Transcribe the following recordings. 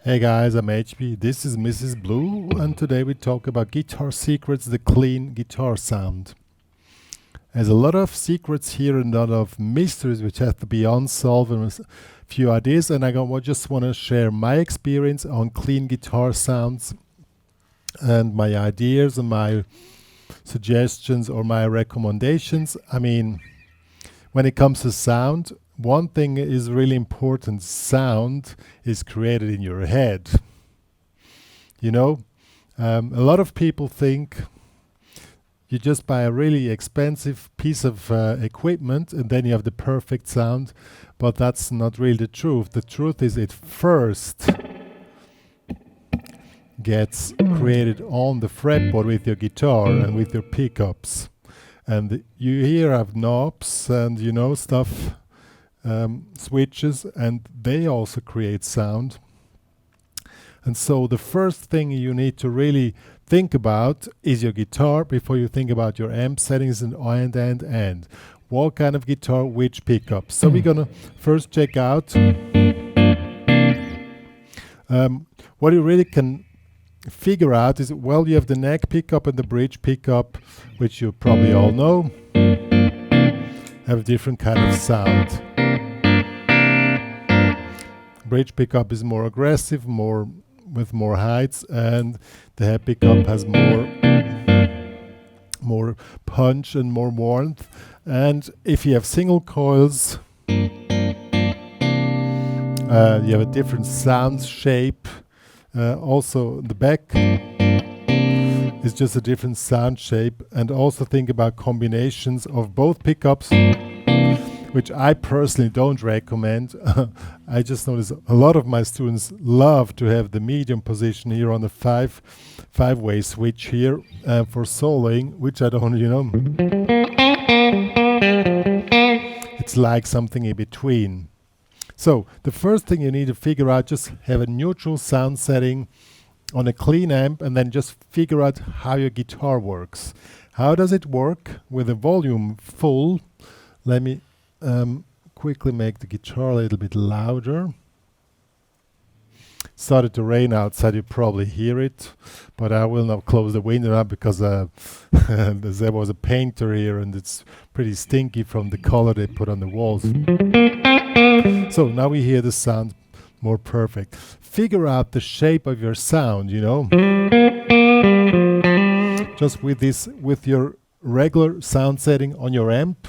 Hey guys, I'm HP. This is Mrs. Blue, and today we talk about guitar secrets, the clean guitar sound. There's a lot of secrets here and a lot of mysteries which have to be unsolved and a few ideas, and just want to share my experience on clean guitar sounds and my ideas and my suggestions or my recommendations. I mean, when it comes to sound, one thing is really important. Sound is created in your head. You know, a lot of people think you just buy a really expensive piece of equipment and then you have the perfect sound, but that's not really the truth. The truth is it first gets created on the fretboard with your guitar and with your pickups. And you here have knobs and stuff, switches, and they also create sound. And so the first thing you need to really think about is your guitar before you think about your amp settings and. What kind of guitar, which pickups. So we're gonna first check out what you really can figure out is, well, you have the neck pickup and the bridge pickup, which you probably all know, have a different kind of sound. Bridge pickup is more aggressive, with more heights, and the head pickup has more punch and more warmth. And if you have single coils, you have a different sound shape. Also the back is just a different sound shape. And also think about combinations of both pickups, which I personally don't recommend. I just notice a lot of my students love to have the medium position here on the five-way switch here for soloing, which I don't, it's like something in between. So the first thing you need to figure out, just have a neutral sound setting on a clean amp, and then just figure out how your guitar works. How does it work with the volume full? Let me quickly make the guitar a little bit louder. Started to rain outside, you probably hear it, but I will not close the window up because there was a painter here and it's pretty stinky from the color they put on the walls. So now we hear the sound more perfect. Figure out the shape of your sound, just with your regular sound setting on your amp.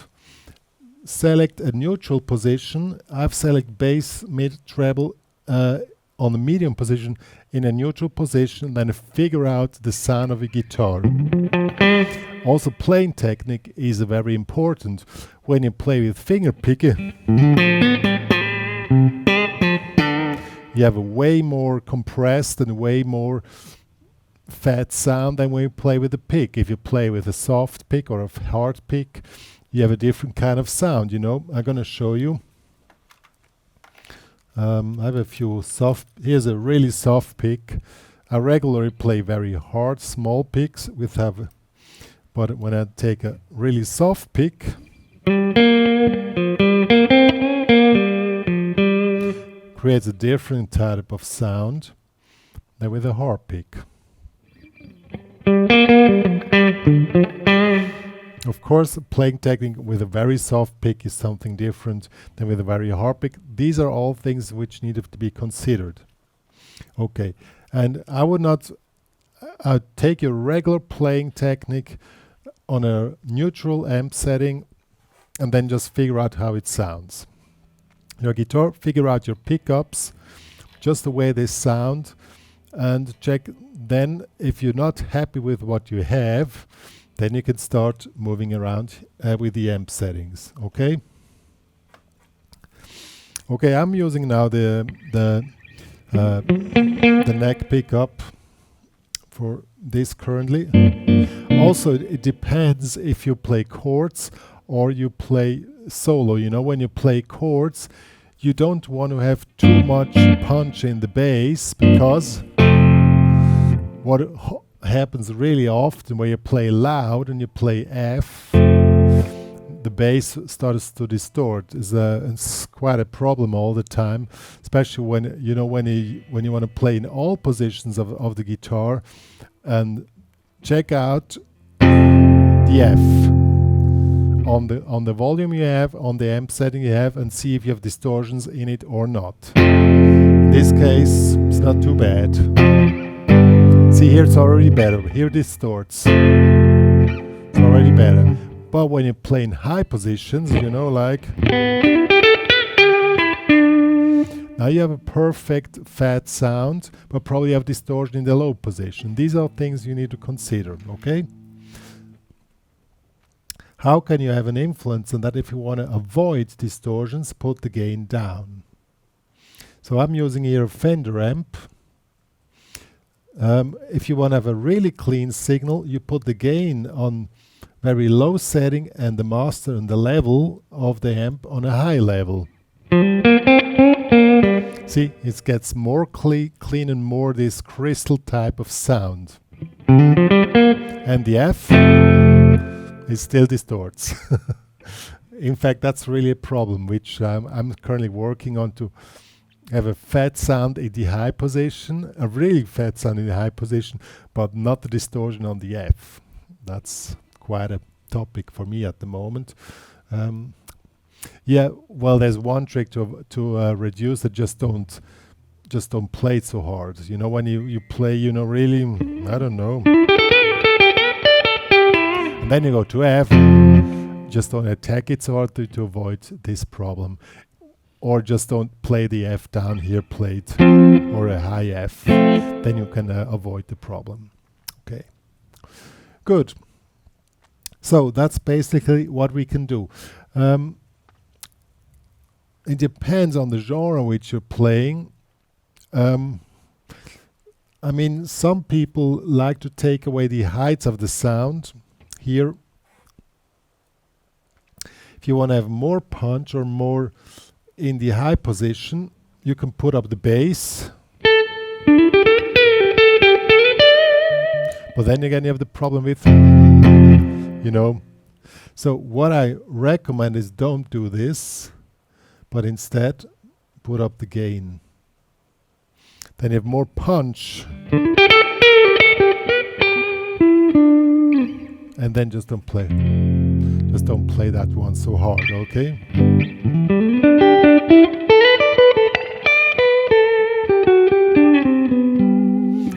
Select a neutral position. I've selected bass, mid, treble on the medium position in a neutral position, then figure out the sound of a guitar. Also, playing technique is very important. When you play with finger picking, you have a way more compressed and way more fat sound than when you play with a pick. If you play with a soft pick or a hard pick, you have a different kind of sound, I'm going to show you. I have a few soft. Here's a really soft pick. I regularly play very hard, small picks but when I take a really soft pick, creates a different type of sound than with a hard pick. Of course, playing technique with a very soft pick is something different than with a very hard pick. These are all things which need to be considered. Okay, and I would not take your regular playing technique on a neutral amp setting and then just figure out how it sounds. Your guitar, figure out your pickups, just the way they sound, and check then if you're not happy with what you have, then you can start moving around with the amp settings. Okay, I'm using now the neck pickup for this currently. Also, it depends if you play chords or you play solo. When you play chords, you don't want to have too much punch in the bass, because what happens really often when you play loud and you play F, the bass starts to distort. It's quite a problem all the time, especially when you know when you want to play in all positions of the guitar. And check out the F on the volume you have, on the amp setting you have, and see if you have distortions in it or not. In this case, it's not too bad. See, here it's already better. Here it distorts. It's already better. But when you play in high positions, you know, like now you have a perfect fat sound, but probably have distortion in the low position. These are things you need to consider, okay? How can you have an influence on that? If you want to avoid distortions, put the gain down. So I'm using here a Fender amp. If you want to have a really clean signal, you put the gain on very low setting and the master and the level of the amp on a high level. See, it gets more clean and more this crystal type of sound. And the F, it still distorts. In fact, that's really a problem, which I'm currently working on, to have a fat sound in the high position, a really fat sound in the high position, but not the distortion on the F. That's quite a topic for me at the moment. Yeah, well, there's one trick to reduce it. Just don't play it so hard. You know, when you play, you know, really, I don't know, and then you go to F, just don't attack it so hard to avoid this problem. Or just don't play the F down here, play it or a high F. Then you can avoid the problem. Okay, good. So that's basically what we can do. It depends on the genre which you're playing. I mean, some people like to take away the heights of the sound. Here, if you want to have more punch or more in the high position, you can put up the bass. But then again, you have the problem with, you know. So what I recommend is don't do this, but instead put up the gain. Then you have more punch. And then just don't play. Just don't play that one so hard, okay?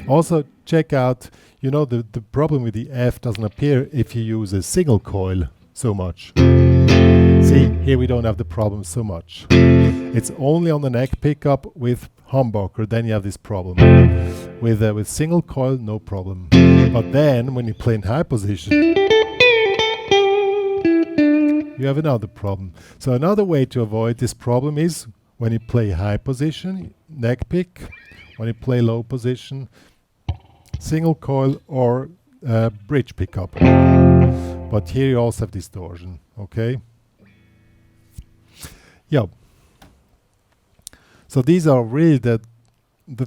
Also check out, you know, the problem with the F doesn't appear if you use a single coil so much. See, here we don't have the problem so much. It's only on the neck pickup with humbucker, then you have this problem. With single coil, no problem. But then, when you play in high position, you have another problem. So another way to avoid this problem is, when you play high position, neck pick. When you play low position, single coil or bridge pickup. But here you also have distortion, okay? Yeah. So these are really the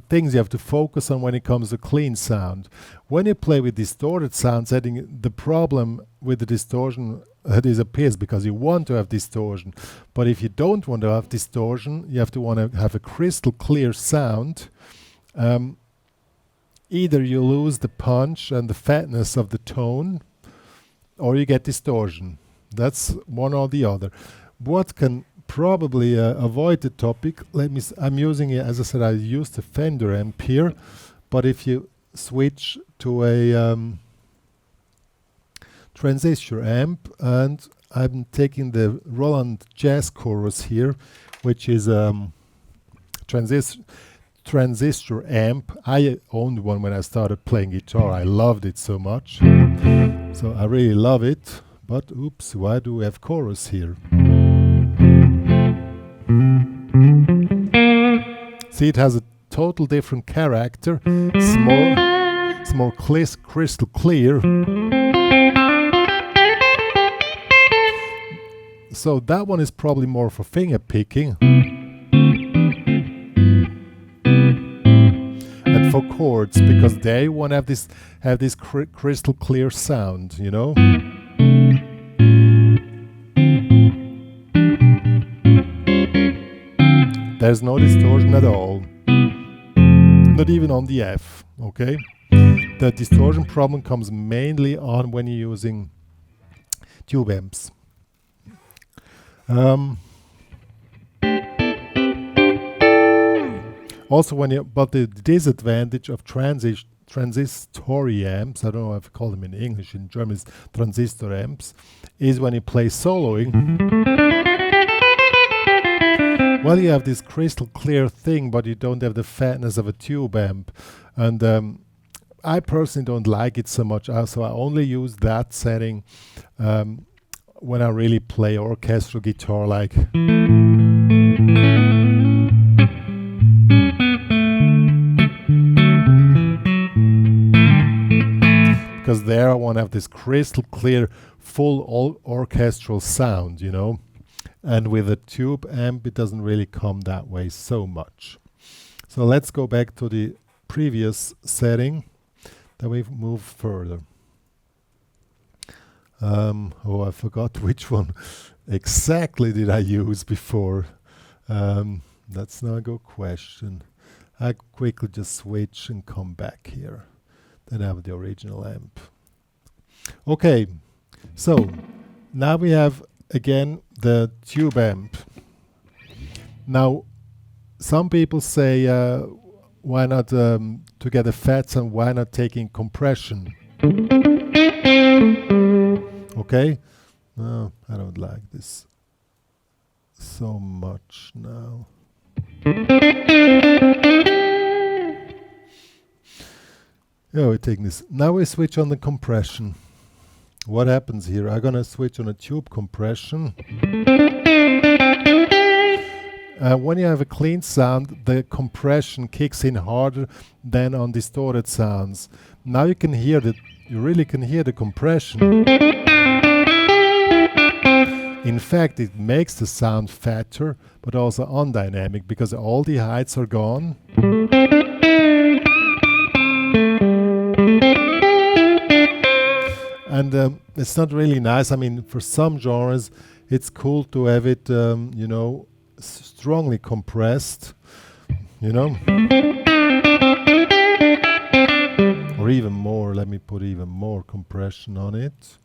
things you have to focus on when it comes to clean sound. When you play with distorted sound setting, the problem with the distortion disappears because you want to have distortion. But if you don't want to have distortion, you have to want to have a crystal clear sound. Either you lose the punch and the fatness of the tone, or you get distortion. That's one or the other. What can probably avoid the topic? I'm using it, as I said, I used the Fender amp here, but if you switch to a transistor amp, and I'm taking the Roland Jazz Chorus here, which is transistor amp. I owned one when I started playing guitar. I loved it so much, so I really love it. But oops, why do we have chorus here? See, it has a total different character. It's more crystal clear. So that one is probably more for finger picking. And for chords, because they want to have this crystal clear sound, you know. There's no distortion at all. Not even on the F, okay? The distortion problem comes mainly on when you're using tube amps. Also, but the disadvantage of transistor amps, I don't know if I call them in English, in German is transistor amps, is when you play soloing. Well, you have this crystal clear thing, but you don't have the fatness of a tube amp. And I personally don't like it so much, so I only use that setting when I really play orchestral guitar, like. Because there I want to have this crystal clear, full orchestral sound, you know. And with a tube amp, it doesn't really come that way so much. So let's go back to the previous setting. Then we've moved further. Oh, I forgot which one exactly did I use before. That's not a good question. I quickly just switch and come back here. Then I have the original amp. Okay, so now we have again the tube amp. Now, some people say, why not to get a fat sound, why not taking compression? Okay, no, I don't like this so much now. Yeah, we're taking this. Now we switch on the compression. What happens here? I'm gonna switch on a tube compression. When you have a clean sound, the compression kicks in harder than on distorted sounds. Now you can hear that. You really can hear the compression. In fact, it makes the sound fatter, but also undynamic because all the heights are gone. And it's not really nice. I mean, for some genres, it's cool to have it, you know, strongly compressed, you know. Or even more. Let me put even more compression on it.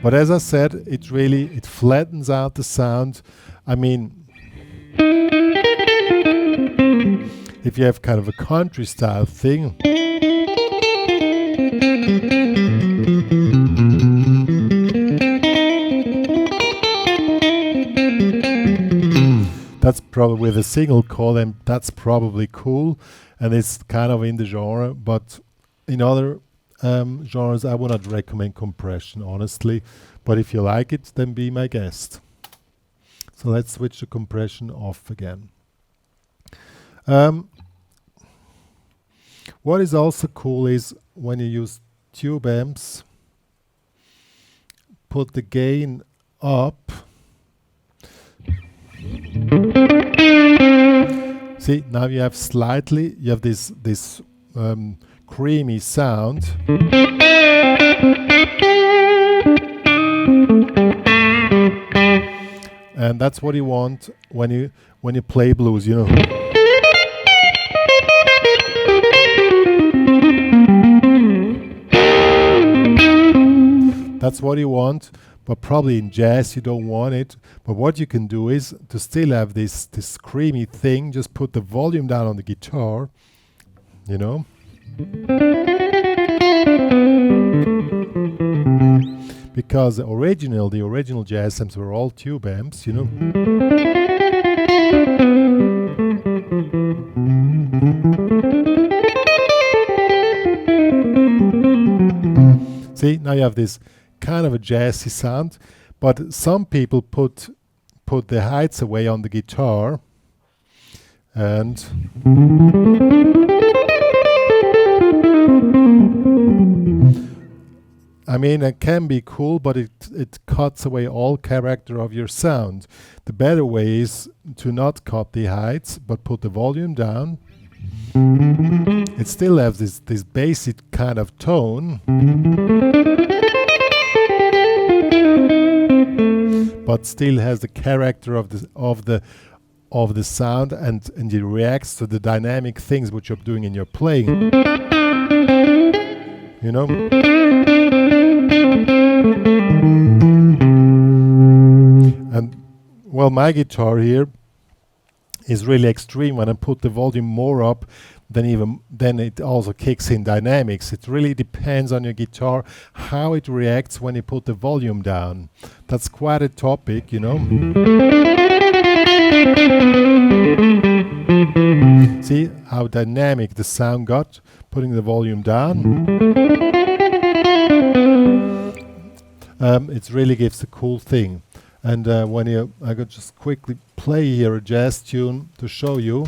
But as I said, it flattens out the sound. I mean, if you have kind of a country style thing, that's probably with a single coil amp, that's probably cool, and it's kind of in the genre. But in other genres, I would not recommend compression, honestly. But if you like it, then be my guest. So let's switch the compression off again. What is also cool is when you use tube amps, put the gain up. See, now you have this creamy sound. And that's what you want when you play blues, you know. That's what you want, but probably in jazz you don't want it. But what you can do is to still have this creamy thing, just put the volume down on the guitar, you know. Because the original jazz amps were all tube amps, you know. See, now you have this kind of a jazzy sound, but some people put the heights away on the guitar, and I mean, it can be cool, but it cuts away all character of your sound. The better way is to not cut the heights, but put the volume down. It still has this basic kind of tone, but but still has the character of the sound, and it reacts to the dynamic things which you're doing in your playing. You know? And well, my guitar here is really extreme. When I put the volume more up, then it also kicks in dynamics. It really depends on your guitar how it reacts when you put the volume down. That's quite a topic, you know. See how dynamic the sound got putting the volume down. It really gives a cool thing. And I could just quickly play here a jazz tune to show you.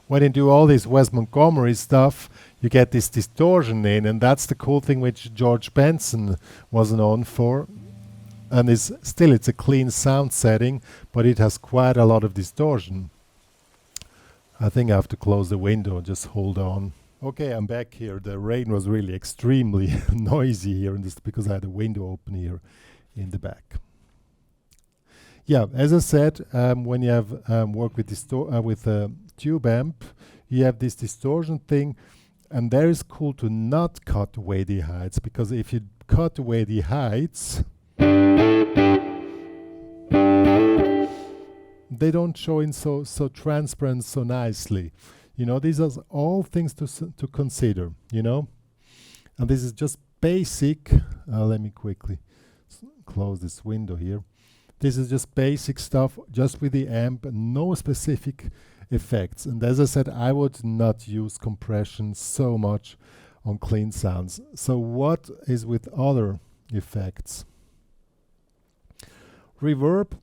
When you do all this Wes Montgomery stuff, you get this distortion in, and that's the cool thing which George Benson was known for. And it's a clean sound setting, but it has quite a lot of distortion. I think I have to close the window, just hold on. Okay, I'm back here. The rain was really extremely noisy here, and this because I had a window open here in the back. Yeah, as I said, when you have work with a tube amp, you have this distortion thing, and there is cool to not cut away the heights, because if you cut away the heights, they don't show in so transparent, so nicely. You know, these are all things to consider, you know. And this is just basic. Let me quickly close this window here. This is just basic stuff, just with the amp, no specific effects. And as I said, I would not use compression so much on clean sounds. So what is with other effects? Reverb.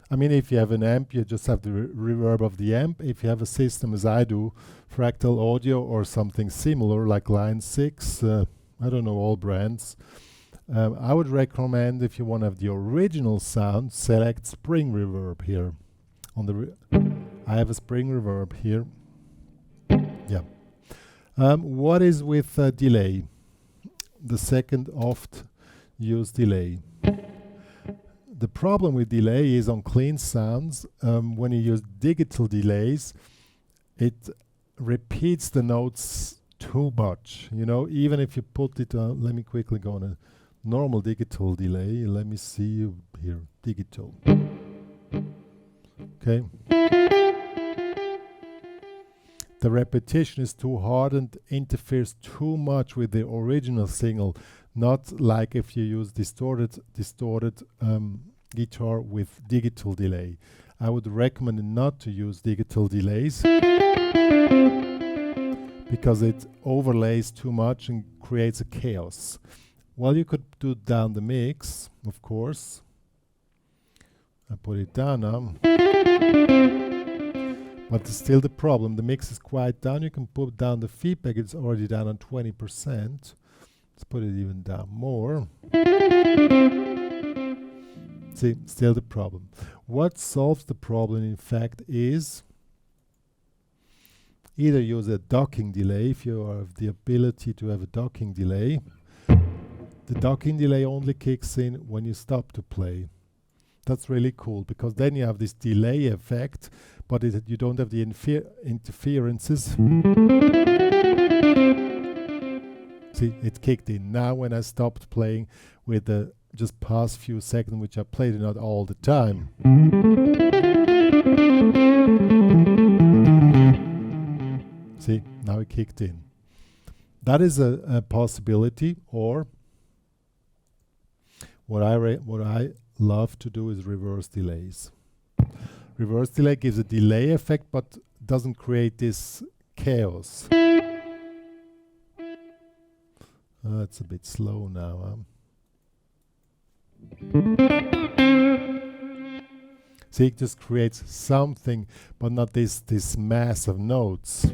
I mean, if you have an amp, you just have the reverb of the amp. If you have a system, as I do, Fractal Audio or something similar like Line 6, I don't know all brands, I would recommend, if you want to have the original sound, select spring reverb here. I have a spring reverb here. Yeah. What is with delay? The second oft used delay. The problem with delay is on clean sounds, when you use digital delays, it repeats the notes too much. You know, even if you put it on, let me quickly go on a normal digital delay. Let me see here, digital. Okay. The repetition is too hard and interferes too much with the original signal, not like if you use distorted guitar with digital delay. I would recommend not to use digital delays because it overlays too much and creates a chaos. Well, you could do down the mix, of course. I put it down now. But it's still the problem. The mix is quite down. You can put down the feedback. It's already down on 20%. Let's put it even down more. See, still the problem. What solves the problem, in fact, is either use a docking delay if you have the ability to have a docking delay. The docking delay only kicks in when you stop to play. That's really cool, because then you have this delay effect, but you don't have the interferences. See, it kicked in. Now when I stopped playing with the just past few seconds, which I played not all the time. See, now it kicked in. That is a possibility, or what I love to do is reverse delays. Reverse delay gives a delay effect, but doesn't create this chaos. It's a bit slow now. See, it just creates something, but not this mass of notes.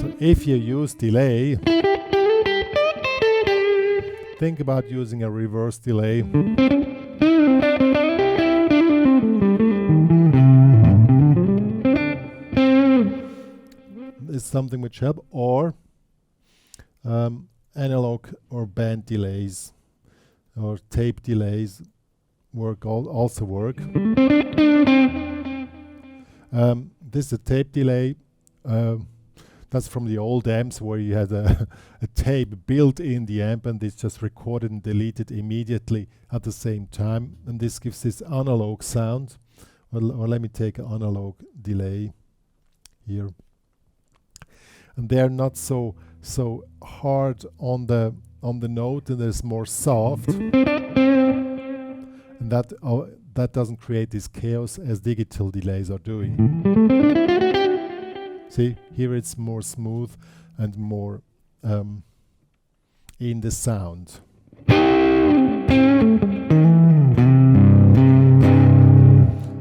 So if you use delay, think about using a reverse delay. It's something which help, or analog or band delays or tape delays also work. This is a tape delay. That's from the old amps where you had a tape built in the amp and it's just recorded and deleted immediately at the same time. And this gives this analog sound. Or let me take an analog delay here. And they're not so hard on the note, and it's more soft. And that doesn't create this chaos as digital delays are doing. See, here it's more smooth and more in the sound.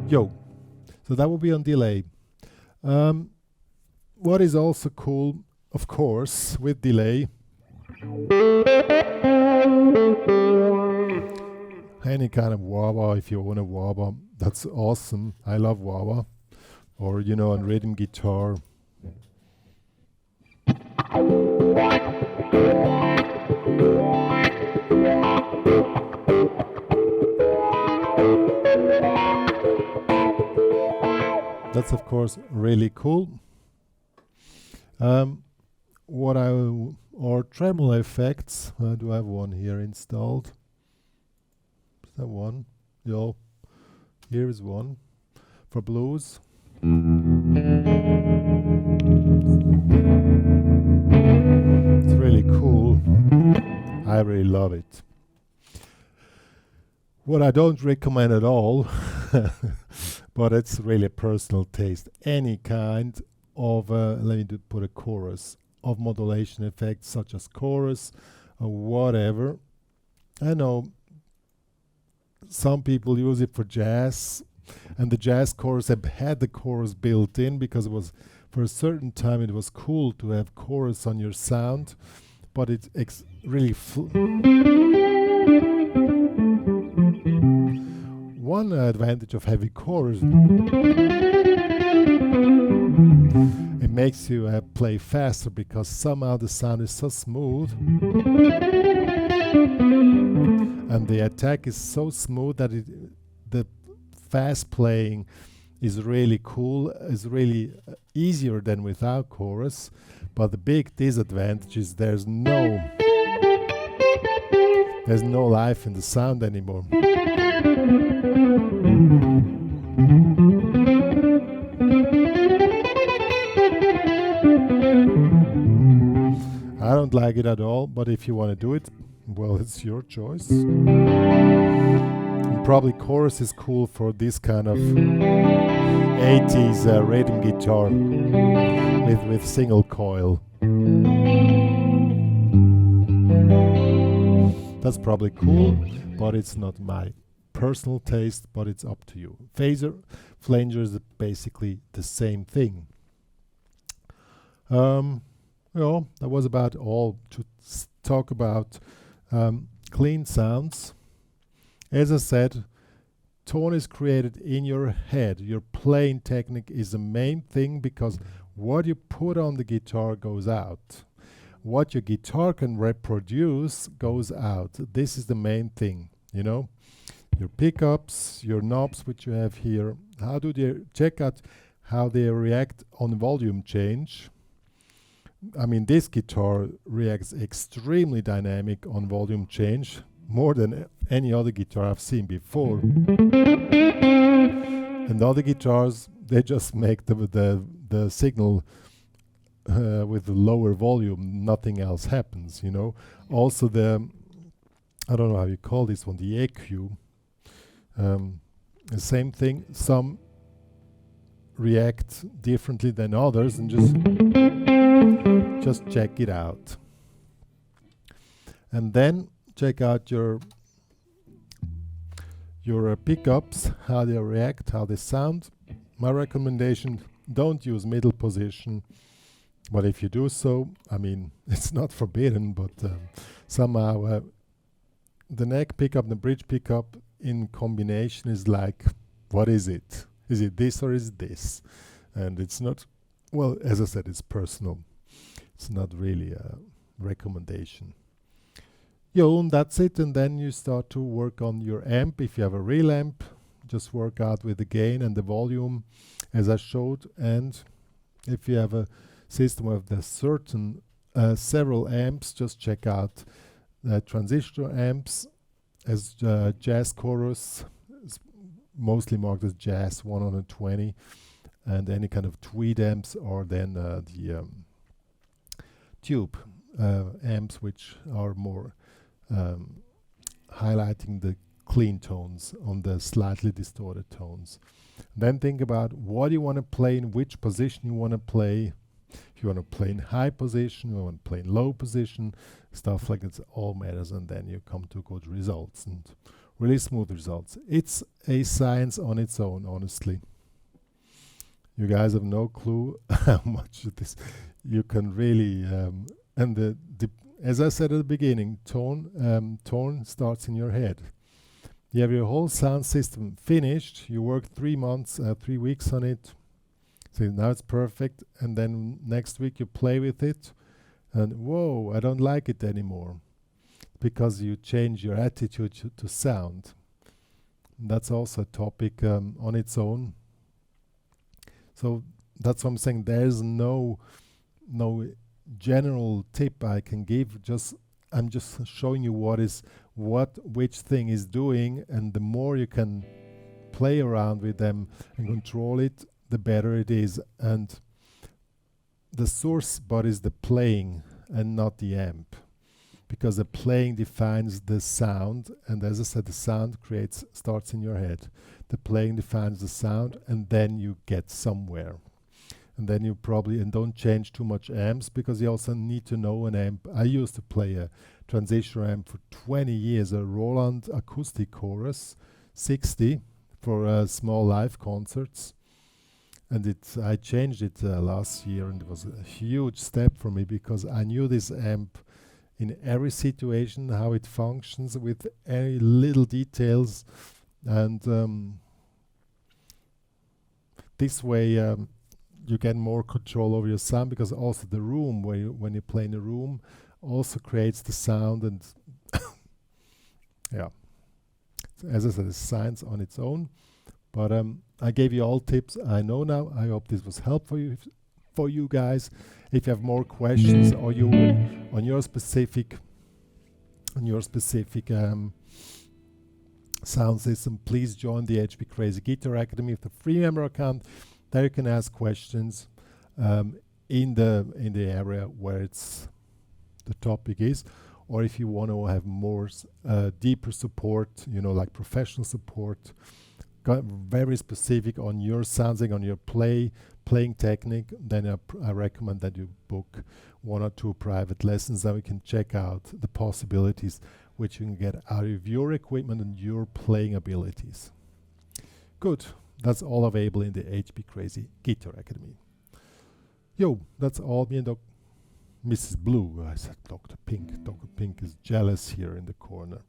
Yo, so that will be on delay. What is also cool, of course, with delay, any kind of wah-wah, if you want a wah-wah, that's awesome. I love wah-wah. Or, you know, on rhythm guitar. That's, of course, really cool. Or tremolo effects. Do I have one here installed? Is that one? Yeah. Here is one for blues. It's really cool. I really love it. What I don't recommend at all, but it's really a personal taste, any kind of, let me put a chorus, of modulation effects such as chorus or whatever. I know some people use it for jazz, and the jazz chorus had the chorus built in because it was, for a certain time, it was cool to have chorus on your sound, but it's really one advantage of having chorus, it makes you play faster because somehow the sound is so smooth and the attack is so smooth that the fast playing is really cool, is really easier than without chorus. But the big disadvantage is there's no life in the sound anymore. I don't like it at all, but if you want to do it, well, it's your choice. And probably chorus is cool for this kind of 80s rhythm guitar with single coil. That's probably cool, but it's not my personal taste, but it's up to you. Phaser, flanger is basically the same thing. Well, that was about all to talk about clean sounds. As I said, tone is created in your head. Your playing technique is the main thing because what you put on the guitar goes out. What your guitar can reproduce goes out. This is the main thing, you know. Your pickups, your knobs, which you have here. How do they check out how they react on volume change? I mean, this guitar reacts extremely dynamic on volume change, more than any other guitar I've seen before. And other guitars, they just make the signal with the lower volume, nothing else happens, you know. Also the, I don't know how you call this one, the EQ. The same thing, some react differently than others, and just check it out. And then check out your pickups, how they react, how they sound. My recommendation, don't use middle position, but if you do so, I mean, it's not forbidden, but somehow the neck pickup and the bridge pickup in combination is like, what is it? Is it this or is it this? And it's not, well, as I said, it's personal. It's not really a recommendation. And that's it, and then you start to work on your amp. If you have a real amp, just work out with the gain and the volume as I showed. And if you have a system with the certain several amps, just check out the transistor amps as jazz chorus, mostly marked as jazz 120, and any kind of tweed amps, or then the tube amps, which are more highlighting the clean tones on the slightly distorted tones. Then think about what you want to play, in which position you want to play. If you want to play in high position, you want to play in low position, stuff like that all matters, and then you come to good results and really smooth results. It's a science on its own, honestly. You guys have no clue how much of this you can really and as I said at the beginning, tone starts in your head. You have your whole sound system finished. You work 3 months, 3 weeks on it. So now it's perfect. And then next week you play with it. And whoa, I don't like it anymore. Because you change your attitude to sound. And that's also a topic on its own. So that's what I'm saying. There's no general tip I can give. I'm just showing you which thing is doing, and the more you can play around with them and control it, the better it is. And the source body is the playing and not the amp, because the playing defines the sound, and as I said, the sound starts in your head. The playing defines the sound, and then you get somewhere. And then you and don't change too much amps, because you also need to know an amp. I used to play a transistor amp for 20 years, a Roland acoustic chorus 60 for small live concerts. And I changed it last year, and it was a huge step for me, because I knew this amp in every situation, how it functions with any little details. And this way, you get more control over your sound, because also the room when you play in a room also creates the sound. And yeah, so as I said, it's science on its own, but I gave you all tips I know now. I hope this was helpful for you guys. If you have more questions, or you on your specific sound system, please join the HPCrazy Guitar Academy with a free member account. There you can ask questions in the area where the topic is, or if you want to have more deeper support, like professional support, very specific on your sounding, on your playing technique, then I recommend that you book 1 or 2 private lessons, that we can check out the possibilities which you can get out of your equipment and your playing abilities. Good. That's all available in the HPCrazy Guitar Academy. That's all. Me and Mrs. Blue. I said Dr. Pink. Dr. Pink is jealous here in the corner.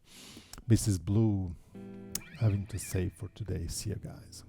Mrs. Blue having to say for today. See you guys.